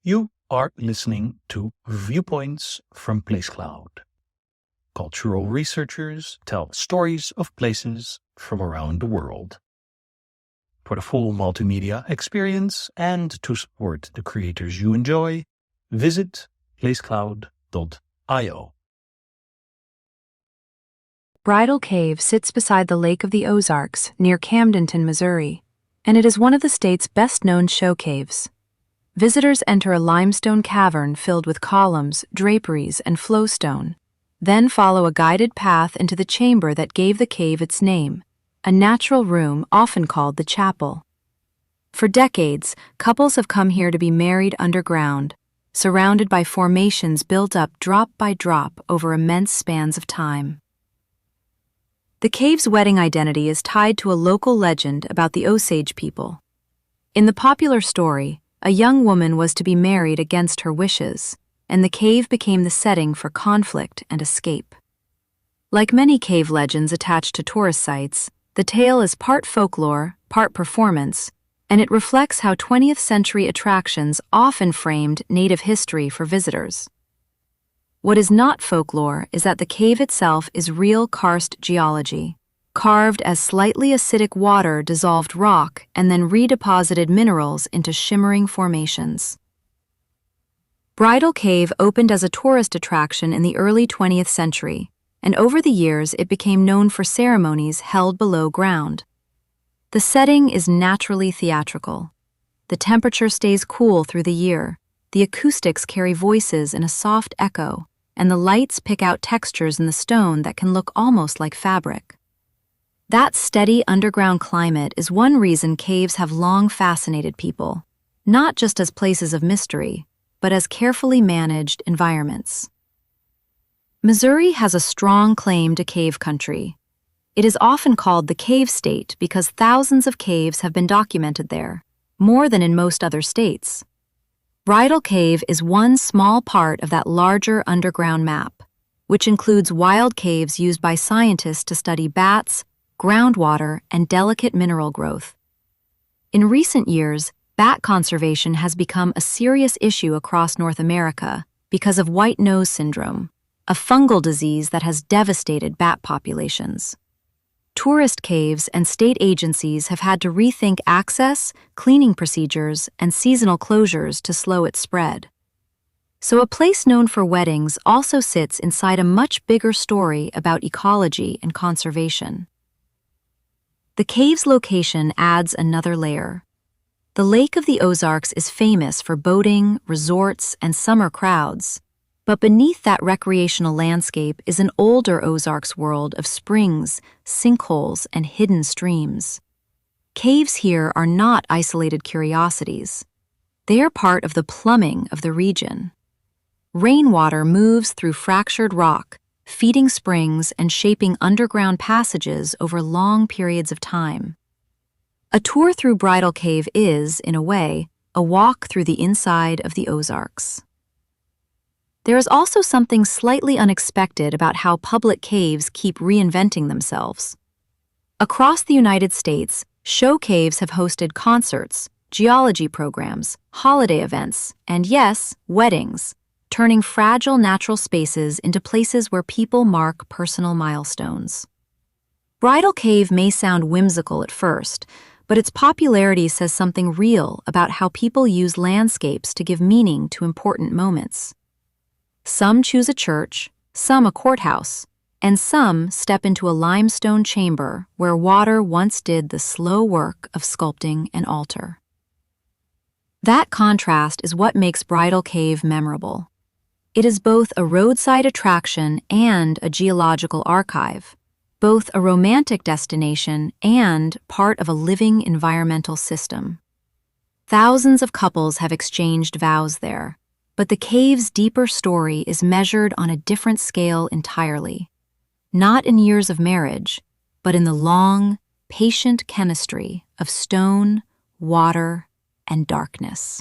You are listening to Viewpoints from PlaceCloud. Cultural researchers tell stories of places from around the world. For the full multimedia experience and to support the creators you enjoy, visit placecloud.io. Bridal Cave sits beside the Lake of the Ozarks near Camdenton, Missouri, and it is one of the state's best-known show caves. Visitors enter a limestone cavern filled with columns, draperies, and flowstone, then follow a guided path into the chamber that gave the cave its name, a natural room often called the chapel. For decades, couples have come here to be married underground, surrounded by formations built up drop by drop over immense spans of time. The cave's wedding identity is tied to a local legend about the Osage people. In the popular story, a young woman was to be married against her wishes, and the cave became the setting for conflict and escape. Like many cave legends attached to tourist sites, the tale is part folklore, part performance, and it reflects how 20th century attractions often framed native history for visitors. What is not folklore is that the cave itself is real karst geology, carved as slightly acidic water dissolved rock and then redeposited minerals into shimmering formations. Bridal Cave opened as a tourist attraction in the early 20th century, and over the years it became known for ceremonies held below ground. The setting is naturally theatrical. The temperature stays cool through the year, the acoustics carry voices in a soft echo, and the lights pick out textures in the stone that can look almost like fabric. That steady underground climate is one reason caves have long fascinated people, not just as places of mystery, but as carefully managed environments. Missouri has a strong claim to cave country. It is often called the Cave State because thousands of caves have been documented there, more than in most other states. Bridal Cave is one small part of that larger underground map, which includes wild caves used by scientists to study bats, groundwater, and delicate mineral growth. In recent years, bat conservation has become a serious issue across North America because of white nose syndrome, a fungal disease that has devastated bat populations. Tourist caves and state agencies have had to rethink access, cleaning procedures, and seasonal closures to slow its spread. So a place known for weddings also sits inside a much bigger story about ecology and conservation. The cave's location adds another layer. The Lake of the Ozarks is famous for boating, resorts, and summer crowds, but beneath that recreational landscape is an older Ozarks world of springs, sinkholes, and hidden streams. Caves here are not isolated curiosities. They are part of the plumbing of the region. Rainwater moves through fractured rock, feeding springs and shaping underground passages over long periods of time. A tour through Bridal Cave is, in a way, a walk through the inside of the Ozarks. There is also something slightly unexpected about how public caves keep reinventing themselves. Across the United States, show caves have hosted concerts, geology programs, holiday events, and yes, weddings, turning fragile natural spaces into places where people mark personal milestones. Bridal Cave may sound whimsical at first, but its popularity says something real about how people use landscapes to give meaning to important moments. Some choose a church, some a courthouse, and some step into a limestone chamber where water once did the slow work of sculpting an altar. That contrast is what makes Bridal Cave memorable. It is both a roadside attraction and a geological archive, both a romantic destination and part of a living environmental system. Thousands of couples have exchanged vows there, but the cave's deeper story is measured on a different scale entirely. Not in years of marriage, but in the long, patient chemistry of stone, water, and darkness.